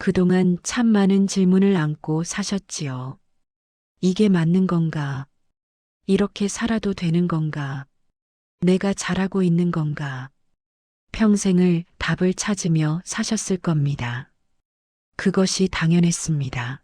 그동안 참 많은 질문을 안고 사셨지요. 이게 맞는 건가? 이렇게 살아도 되는 건가? 내가 잘하고 있는 건가? 평생을 답을 찾으며 사셨을 겁니다. 그것이 당연했습니다.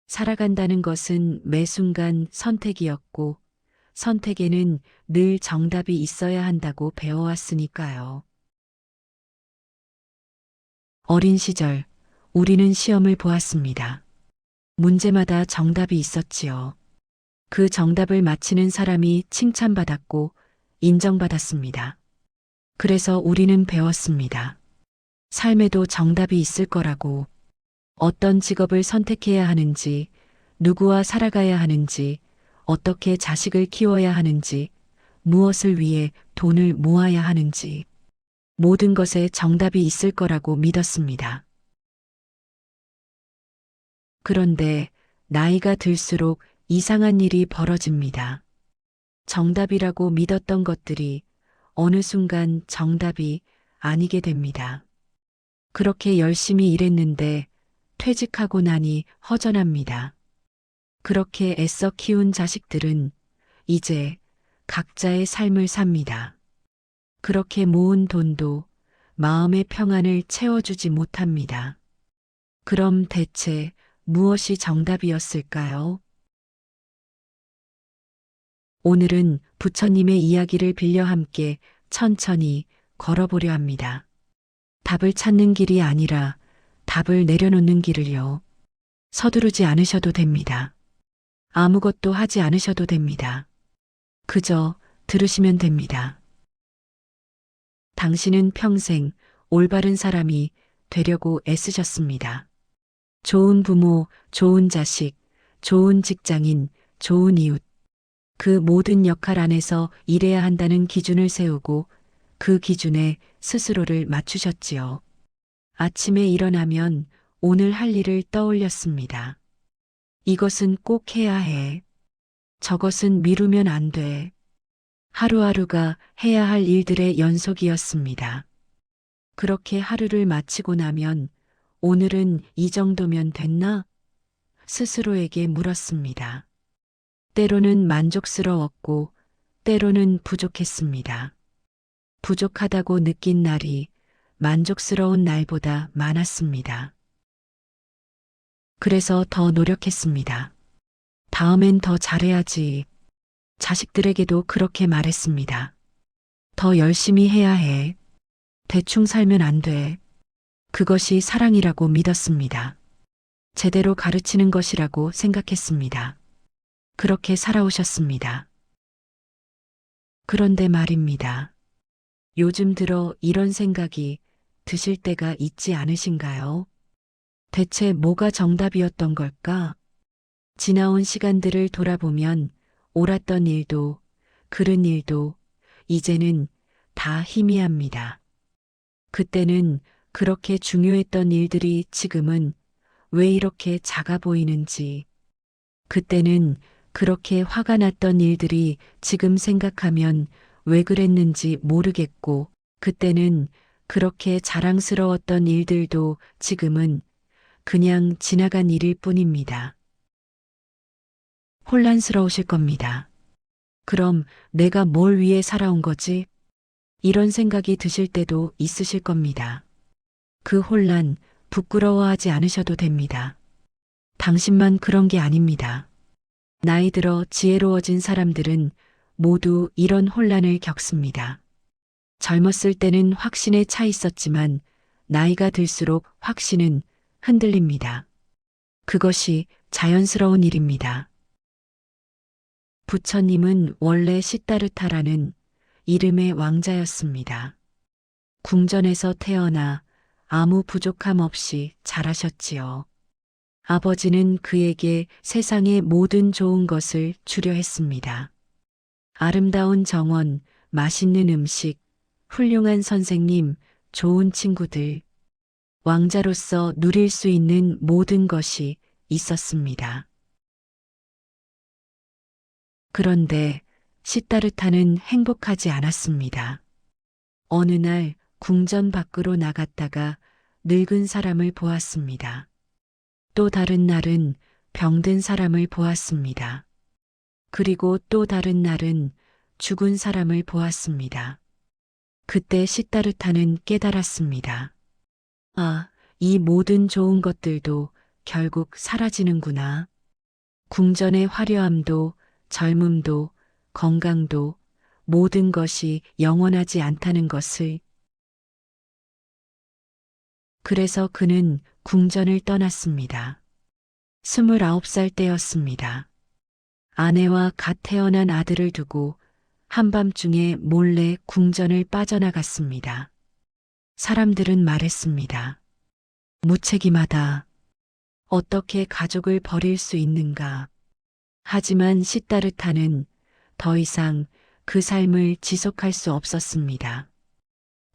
살아간다는 것은 매 순간 선택이었고, 선택에는 늘 정답이 있어야 한다고 배워왔으니까요. 어린 시절, 우리는 시험을 보았습니다. 문제마다 정답이 있었지요. 그 정답을 맞히는 사람이 칭찬받았고 인정받았습니다. 그래서 우리는 배웠습니다. 삶에도 정답이 있을 거라고, 어떤 직업을 선택해야 하는지, 누구와 살아가야 하는지, 어떻게 자식을 키워야 하는지, 무엇을 위해 돈을 모아야 하는지, 모든 것에 정답이 있을 거라고 믿었습니다. 그런데 나이가 들수록 이상한 일이 벌어집니다. 정답이라고 믿었던 것들이 어느 순간 정답이 아니게 됩니다. 그렇게 열심히 일했는데 퇴직하고 나니 허전합니다. 그렇게 애써 키운 자식들은 이제 각자의 삶을 삽니다. 그렇게 모은 돈도 마음의 평안을 채워주지 못합니다. 그럼 대체 무엇이 정답이었을까요? 오늘은 부처님의 이야기를 빌려 함께 천천히 걸어보려 합니다. 답을 찾는 길이 아니라 답을 내려놓는 길을요. 서두르지 않으셔도 됩니다. 아무것도 하지 않으셔도 됩니다. 그저 들으시면 됩니다. 당신은 평생 올바른 사람이 되려고 애쓰셨습니다. 좋은 부모, 좋은 자식, 좋은 직장인, 좋은 이웃. 그 모든 역할 안에서 일해야 한다는 기준을 세우고 그 기준에 스스로를 맞추셨지요. 아침에 일어나면 오늘 할 일을 떠올렸습니다. 이것은 꼭 해야 해. 저것은 미루면 안 돼. 하루하루가 해야 할 일들의 연속이었습니다. 그렇게 하루를 마치고 나면 오늘은 이 정도면 됐나? 스스로에게 물었습니다. 때로는 만족스러웠고 때로는 부족했습니다. 부족하다고 느낀 날이 만족스러운 날보다 많았습니다. 그래서 더 노력했습니다. 다음엔 더 잘해야지. 자식들에게도 그렇게 말했습니다. 더 열심히 해야 해. 대충 살면 안 돼. 그것이 사랑이라고 믿었습니다. 제대로 가르치는 것이라고 생각했습니다. 그렇게 살아오셨습니다. 그런데 말입니다. 요즘 들어 이런 생각이 드실 때가 있지 않으신가요? 대체 뭐가 정답이었던 걸까? 지나온 시간들을 돌아보면 옳았던 일도 그른 일도 이제는 다 희미합니다. 그때는 그렇게 중요했던 일들이 지금은 왜 이렇게 작아 보이는지, 그때는 그렇게 화가 났던 일들이 지금 생각하면 왜 그랬는지 모르겠고, 그때는 그렇게 자랑스러웠던 일들도 지금은 그냥 지나간 일일 뿐입니다. 혼란스러우실 겁니다. 그럼 내가 뭘 위해 살아온 거지? 이런 생각이 드실 때도 있으실 겁니다. 그 혼란 부끄러워하지 않으셔도 됩니다. 당신만 그런 게 아닙니다. 나이 들어 지혜로워진 사람들은 모두 이런 혼란을 겪습니다. 젊었을 때는 확신에 차 있었지만 나이가 들수록 확신은 흔들립니다. 그것이 자연스러운 일입니다. 부처님은 원래 시다르타라는 이름의 왕자였습니다. 궁전에서 태어나 아무 부족함 없이 자라셨지요. 아버지는 그에게 세상의 모든 좋은 것을 주려 했습니다. 아름다운 정원, 맛있는 음식, 훌륭한 선생님, 좋은 친구들, 왕자로서 누릴 수 있는 모든 것이 있었습니다. 그런데 시다르타는 행복하지 않았습니다. 어느 날 궁전 밖으로 나갔다가 늙은 사람을 보았습니다. 또 다른 날은 병든 사람을 보았습니다. 그리고 또 다른 날은 죽은 사람을 보았습니다. 그때 시다르타는 깨달았습니다. 아, 이 모든 좋은 것들도 결국 사라지는구나. 궁전의 화려함도 젊음도 건강도 모든 것이 영원하지 않다는 것을. 그래서 그는 궁전을 떠났습니다. 29살 때였습니다. 아내와 갓 태어난 아들을 두고 한밤중에 몰래 궁전을 빠져나갔습니다. 사람들은 말했습니다. 무책임하다. 어떻게 가족을 버릴 수 있는가. 하지만 시다르타는 더 이상 그 삶을 지속할 수 없었습니다.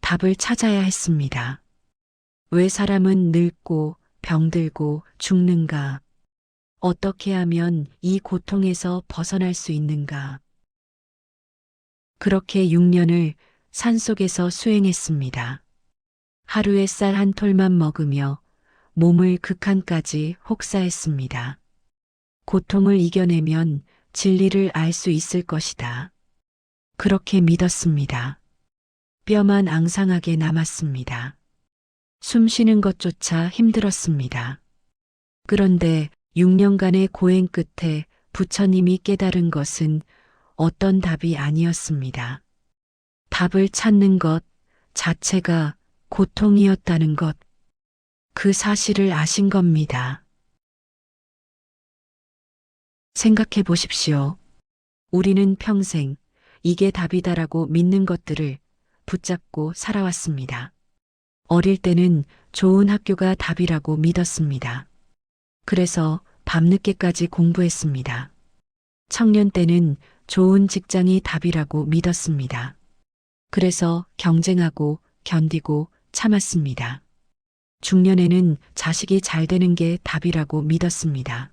답을 찾아야 했습니다. 왜 사람은 늙고 병들고 죽는가? 어떻게 하면 이 고통에서 벗어날 수 있는가? 그렇게 6년을 산속에서 수행했습니다. 하루에 쌀 한 톨만 먹으며 몸을 극한까지 혹사했습니다. 고통을 이겨내면 진리를 알 수 있을 것이다. 그렇게 믿었습니다. 뼈만 앙상하게 남았습니다. 숨 쉬는 것조차 힘들었습니다. 그런데 6년간의 고행 끝에 부처님이 깨달은 것은 어떤 답이 아니었습니다. 답을 찾는 것 자체가 고통이었다는 것, 그 사실을 아신 겁니다. 생각해 보십시오. 우리는 평생 이게 답이다라고 믿는 것들을 붙잡고 살아왔습니다. 어릴 때는 좋은 학교가 답이라고 믿었습니다. 그래서 밤늦게까지 공부했습니다. 청년 때는 좋은 직장이 답이라고 믿었습니다. 그래서 경쟁하고 견디고 참았습니다. 중년에는 자식이 잘 되는 게 답이라고 믿었습니다.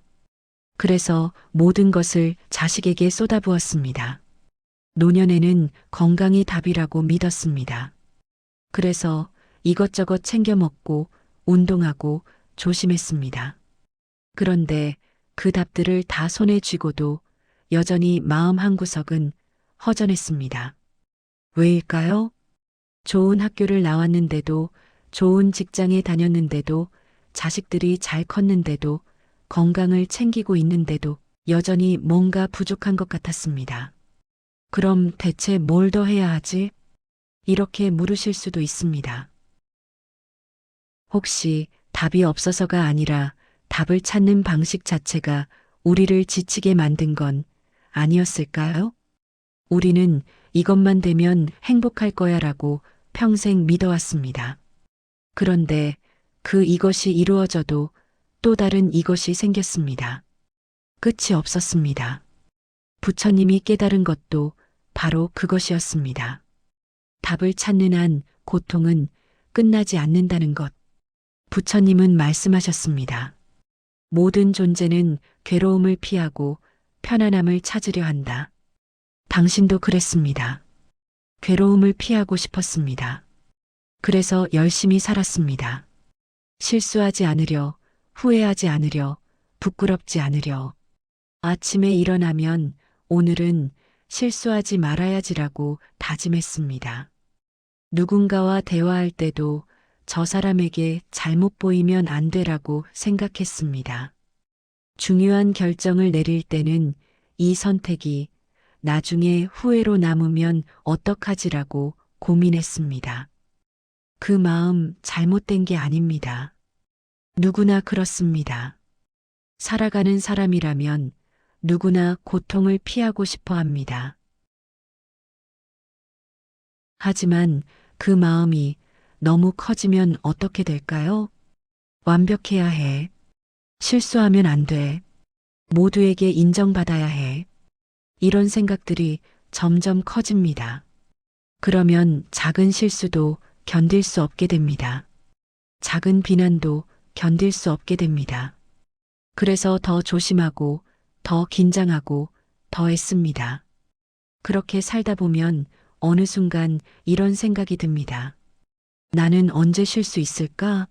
그래서 모든 것을 자식에게 쏟아부었습니다. 노년에는 건강이 답이라고 믿었습니다. 그래서 이것저것 챙겨 먹고 운동하고 조심했습니다. 그런데 그 답들을 다 손에 쥐고도 여전히 마음 한구석은 허전했습니다. 왜일까요? 좋은 학교를 나왔는데도, 좋은 직장에 다녔는데도, 자식들이 잘 컸는데도, 건강을 챙기고 있는데도 여전히 뭔가 부족한 것 같았습니다. 그럼 대체 뭘 더 해야 하지? 이렇게 물으실 수도 있습니다. 혹시 답이 없어서가 아니라 답을 찾는 방식 자체가 우리를 지치게 만든 건 아니었을까요? 우리는 이것만 되면 행복할 거야 라고 평생 믿어왔습니다. 그런데 그 이것이 이루어져도 또 다른 이것이 생겼습니다. 끝이 없었습니다. 부처님이 깨달은 것도 바로 그것이었습니다. 답을 찾는 한 고통은 끝나지 않는다는 것. 부처님은 말씀하셨습니다. 모든 존재는 괴로움을 피하고 편안함을 찾으려 한다. 당신도 그랬습니다. 괴로움을 피하고 싶었습니다. 그래서 열심히 살았습니다. 실수하지 않으려, 후회하지 않으려, 부끄럽지 않으려. 아침에 일어나면 오늘은 실수하지 말아야지라고 다짐했습니다. 누군가와 대화할 때도 저 사람에게 잘못 보이면 안 되라고 생각했습니다. 중요한 결정을 내릴 때는 이 선택이 나중에 후회로 남으면 어떡하지라고 고민했습니다. 그 마음 잘못된 게 아닙니다. 누구나 그렇습니다. 살아가는 사람이라면 누구나 고통을 피하고 싶어 합니다. 하지만 그 마음이 너무 커지면 어떻게 될까요? 완벽해야 해. 실수하면 안 돼. 모두에게 인정받아야 해. 이런 생각들이 점점 커집니다. 그러면 작은 실수도 견딜 수 없게 됩니다. 작은 비난도 견딜 수 없게 됩니다. 그래서 더 조심하고, 더 긴장하고, 더 애씁니다. 그렇게 살다 보면 어느 순간 이런 생각이 듭니다. 나는 언제 쉴 수 있을까?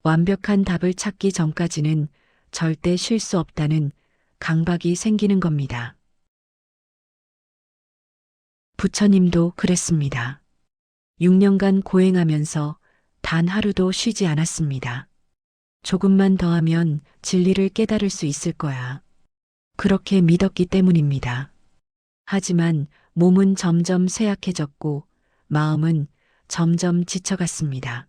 완벽한 답을 찾기 전까지는 절대 쉴 수 없다는 강박이 생기는 겁니다. 부처님도 그랬습니다. 6년간 고행하면서 단 하루도 쉬지 않았습니다. 조금만 더 하면 진리를 깨달을 수 있을 거야. 그렇게 믿었기 때문입니다. 하지만 몸은 점점 쇠약해졌고 마음은 점점 지쳐갔습니다.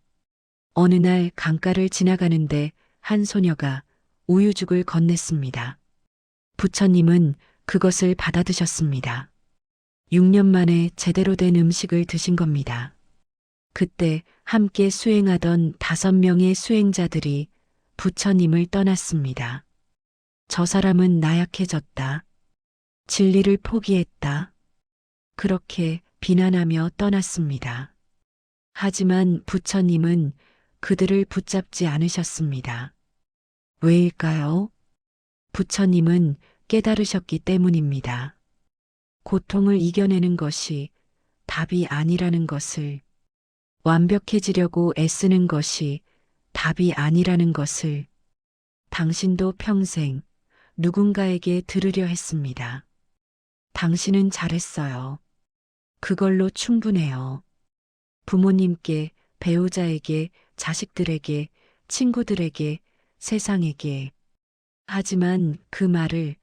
어느 날 강가를 지나가는데 한 소녀가 우유죽을 건넸습니다. 부처님은 그것을 받아드셨습니다. 6년 만에 제대로 된 음식을 드신 겁니다. 그때 함께 수행하던 5명의 수행자들이 부처님을 떠났습니다. 저 사람은 나약해졌다. 진리를 포기했다. 그렇게 비난하며 떠났습니다. 하지만 부처님은 그들을 붙잡지 않으셨습니다. 왜일까요? 부처님은 깨달으셨기 때문입니다. 고통을 이겨내는 것이 답이 아니라는 것을, 완벽해지려고 애쓰는 것이 답이 아니라는 것을 당신도 평생 누군가에게 들으려 했습니다. 당신은 잘했어요. 그걸로 충분해요. 부모님께, 배우자에게, 자식들에게, 친구들에게, 세상에게. 하지만 그 말을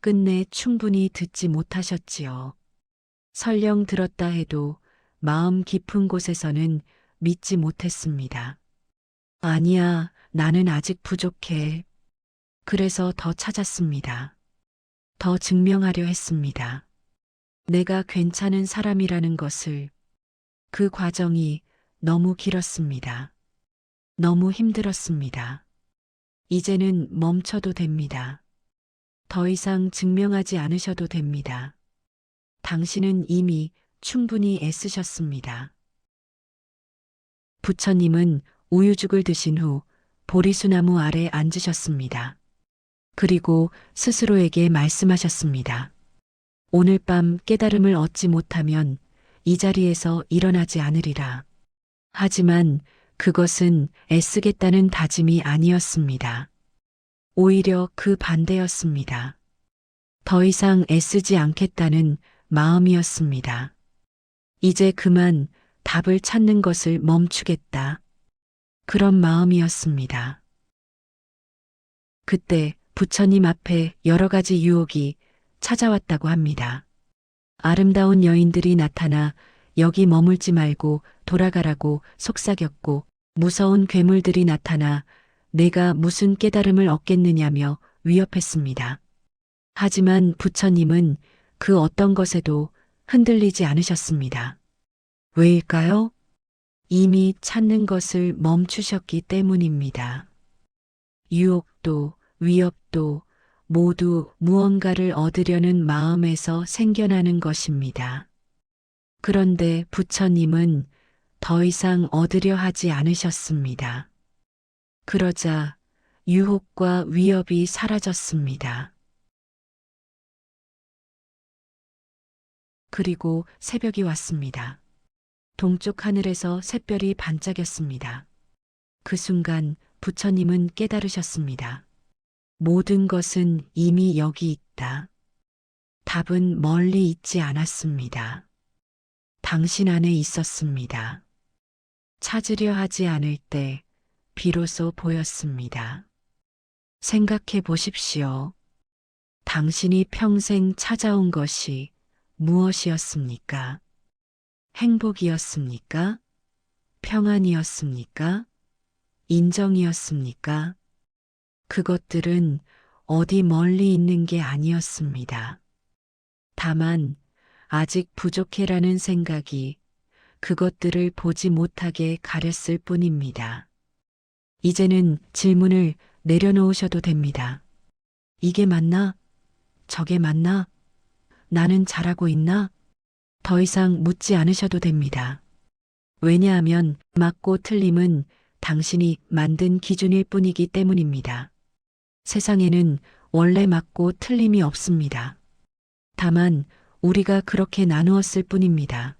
끝내 충분히 듣지 못하셨지요. 설령 들었다 해도 마음 깊은 곳에서는 믿지 못했습니다. 아니야, 나는 아직 부족해. 그래서 더 찾았습니다. 더 증명하려 했습니다. 내가 괜찮은 사람이라는 것을. 그 과정이 너무 길었습니다. 너무 힘들었습니다. 이제는 멈춰도 됩니다. 더 이상 증명하지 않으셔도 됩니다. 당신은 이미 충분히 애쓰셨습니다. 부처님은 우유죽을 드신 후 보리수나무 아래 앉으셨습니다. 그리고 스스로에게 말씀하셨습니다. 오늘 밤 깨달음을 얻지 못하면 이 자리에서 일어나지 않으리라. 하지만 그것은 애쓰겠다는 다짐이 아니었습니다. 오히려 그 반대였습니다. 더 이상 애쓰지 않겠다는 마음이었습니다. 이제 그만 답을 찾는 것을 멈추겠다. 그런 마음이었습니다. 그때 부처님 앞에 여러 가지 유혹이 찾아왔다고 합니다. 아름다운 여인들이 나타나 여기 머물지 말고 돌아가라고 속삭였고, 무서운 괴물들이 나타나 내가 무슨 깨달음을 얻겠느냐며 위협했습니다. 하지만 부처님은 그 어떤 것에도 흔들리지 않으셨습니다. 왜일까요? 이미 찾는 것을 멈추셨기 때문입니다. 유혹도 위협도 모두 무언가를 얻으려는 마음에서 생겨나는 것입니다. 그런데 부처님은 더 이상 얻으려 하지 않으셨습니다. 그러자 유혹과 위협이 사라졌습니다. 그리고 새벽이 왔습니다. 동쪽 하늘에서 샛별이 반짝였습니다. 그 순간 부처님은 깨달으셨습니다. 모든 것은 이미 여기 있다. 답은 멀리 있지 않았습니다. 당신 안에 있었습니다. 찾으려 하지 않을 때 비로소 보였습니다. 생각해 보십시오. 당신이 평생 찾아온 것이 무엇이었습니까? 행복이었습니까? 평안이었습니까? 인정이었습니까? 그것들은 어디 멀리 있는 게 아니었습니다. 다만 아직 부족해라는 생각이 그것들을 보지 못하게 가렸을 뿐입니다. 이제는 질문을 내려놓으셔도 됩니다. 이게 맞나? 저게 맞나? 나는 잘하고 있나? 더 이상 묻지 않으셔도 됩니다. 왜냐하면 맞고 틀림은 당신이 만든 기준일 뿐이기 때문입니다. 세상에는 원래 맞고 틀림이 없습니다. 다만 우리가 그렇게 나누었을 뿐입니다.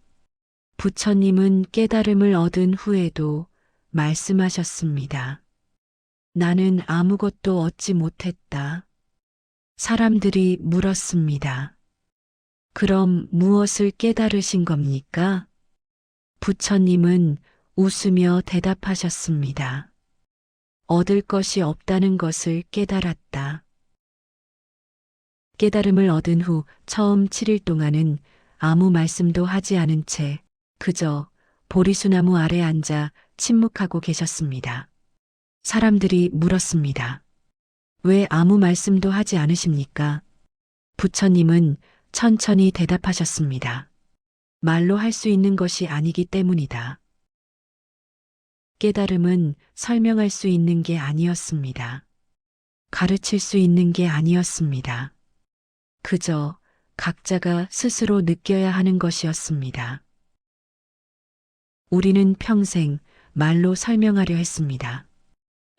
부처님은 깨달음을 얻은 후에도 말씀하셨습니다. 나는 아무것도 얻지 못했다. 사람들이 물었습니다. 그럼 무엇을 깨달으신 겁니까? 부처님은 웃으며 대답하셨습니다. 얻을 것이 없다는 것을 깨달았다. 깨달음을 얻은 후 처음 7일 동안은 아무 말씀도 하지 않은 채 그저 보리수나무 아래 앉아 침묵하고 계셨습니다. 사람들이 물었습니다. 왜 아무 말씀도 하지 않으십니까? 부처님은 천천히 대답하셨습니다. 말로 할 수 있는 것이 아니기 때문이다. 깨달음은 설명할 수 있는 게 아니었습니다. 가르칠 수 있는 게 아니었습니다. 그저 각자가 스스로 느껴야 하는 것이었습니다. 우리는 평생 말로 설명하려 했습니다.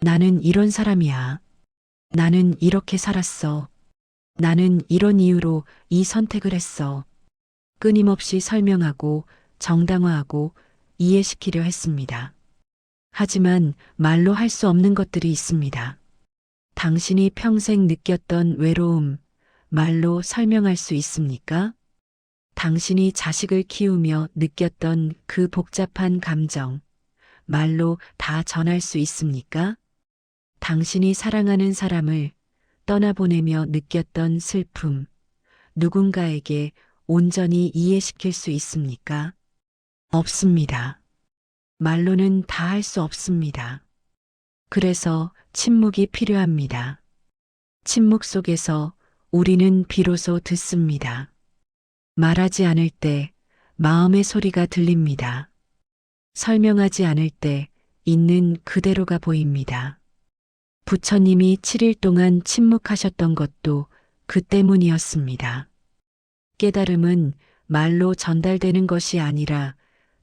나는 이런 사람이야. 나는 이렇게 살았어. 나는 이런 이유로 이 선택을 했어. 끊임없이 설명하고 정당화하고 이해시키려 했습니다. 하지만 말로 할 수 없는 것들이 있습니다. 당신이 평생 느꼈던 외로움, 말로 설명할 수 있습니까? 당신이 자식을 키우며 느꼈던 그 복잡한 감정, 말로 다 전할 수 있습니까? 당신이 사랑하는 사람을 떠나보내며 느꼈던 슬픔, 누군가에게 온전히 이해시킬 수 있습니까? 없습니다. 말로는 다 할 수 없습니다. 그래서 침묵이 필요합니다. 침묵 속에서 우리는 비로소 듣습니다. 말하지 않을 때 마음의 소리가 들립니다. 설명하지 않을 때 있는 그대로가 보입니다. 부처님이 7일 동안 침묵하셨던 것도 그 때문이었습니다. 깨달음은 말로 전달되는 것이 아니라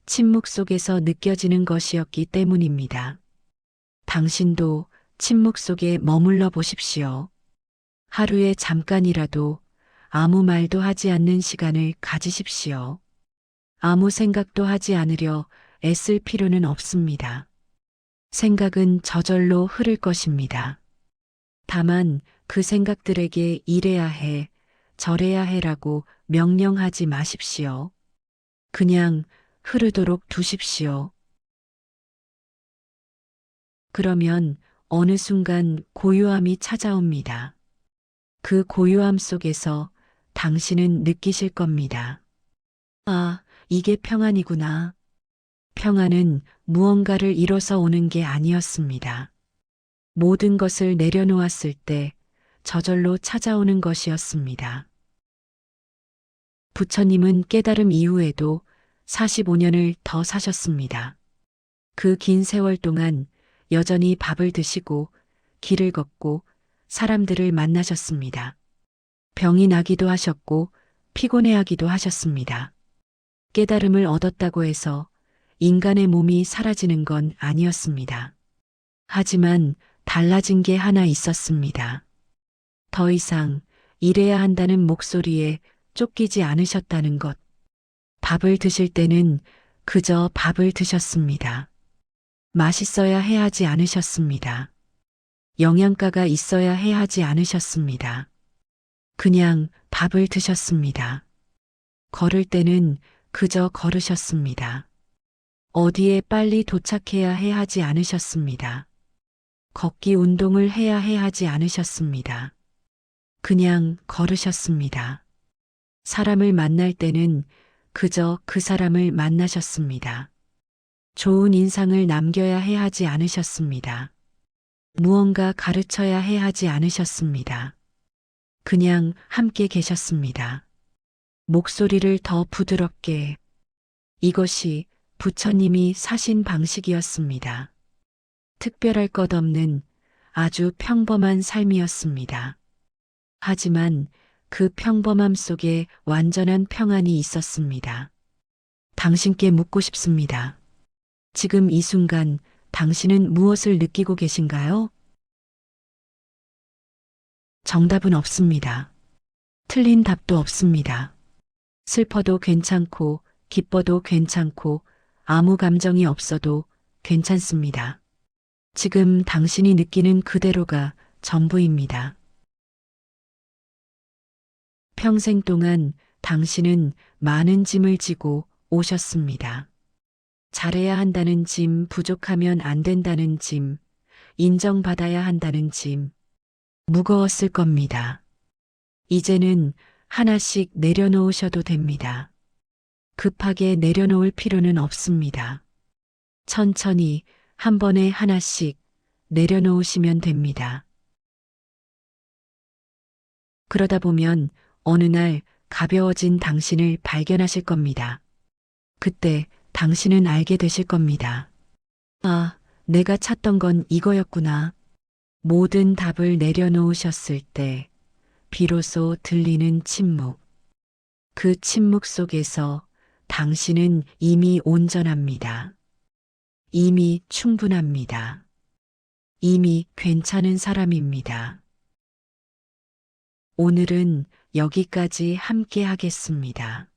침묵 속에서 느껴지는 것이었기 때문입니다. 당신도 침묵 속에 머물러 보십시오. 하루에 잠깐이라도 아무 말도 하지 않는 시간을 가지십시오. 아무 생각도 하지 않으려 애쓸 필요는 없습니다. 생각은 저절로 흐를 것입니다. 다만 그 생각들에게 이래야 해, 저래야 해라고 명령하지 마십시오. 그냥 흐르도록 두십시오. 그러면 어느 순간 고요함이 찾아옵니다. 그 고요함 속에서 당신은 느끼실 겁니다. 아, 이게 평안이구나. 평안은 무언가를 이뤄서 오는 게 아니었습니다. 모든 것을 내려놓았을 때 저절로 찾아오는 것이었습니다. 부처님은 깨달음 이후에도 45년을 더 사셨습니다. 그 긴 세월 동안 여전히 밥을 드시고 길을 걷고 사람들을 만나셨습니다. 병이 나기도 하셨고 피곤해하기도 하셨습니다. 깨달음을 얻었다고 해서 인간의 몸이 사라지는 건 아니었습니다. 하지만 달라진 게 하나 있었습니다. 더 이상 일해야 한다는 목소리에 쫓기지 않으셨다는 것. 밥을 드실 때는 그저 밥을 드셨습니다. 맛있어야 해 하지 않으셨습니다. 영양가가 있어야 해 하지 않으셨습니다. 그냥 밥을 드셨습니다. 걸을 때는 그저 걸으셨습니다. 어디에 빨리 도착해야 해 하지 않으셨습니다. 걷기 운동을 해야 해 하지 않으셨습니다. 그냥 걸으셨습니다. 사람을 만날 때는 그저 그 사람을 만나셨습니다. 좋은 인상을 남겨야 해 하지 않으셨습니다. 무언가 가르쳐야 해 하지 않으셨습니다. 그냥 함께 계셨습니다. 목소리를 더 부드럽게. 이것이 부처님이 사신 방식이었습니다. 특별할 것 없는 아주 평범한 삶이었습니다. 하지만 그 평범함 속에 완전한 평안이 있었습니다. 당신께 묻고 싶습니다. 지금 이 순간 당신은 무엇을 느끼고 계신가요? 정답은 없습니다. 틀린 답도 없습니다. 슬퍼도 괜찮고 기뻐도 괜찮고 아무 감정이 없어도 괜찮습니다. 지금 당신이 느끼는 그대로가 전부입니다. 평생 동안 당신은 많은 짐을 지고 오셨습니다. 잘해야 한다는 짐, 부족하면 안 된다는 짐, 인정받아야 한다는 짐, 무거웠을 겁니다. 이제는 하나씩 내려놓으셔도 됩니다. 급하게 내려놓을 필요는 없습니다. 천천히 한 번에 하나씩 내려놓으시면 됩니다. 그러다 보면 어느 날 가벼워진 당신을 발견하실 겁니다. 그때 당신은 알게 되실 겁니다. 아, 내가 찾던 건 이거였구나. 모든 답을 내려놓으셨을 때 비로소 들리는 침묵. 그 침묵 속에서 당신은 이미 온전합니다. 이미 충분합니다. 이미 괜찮은 사람입니다. 오늘은 여기까지 함께 하겠습니다.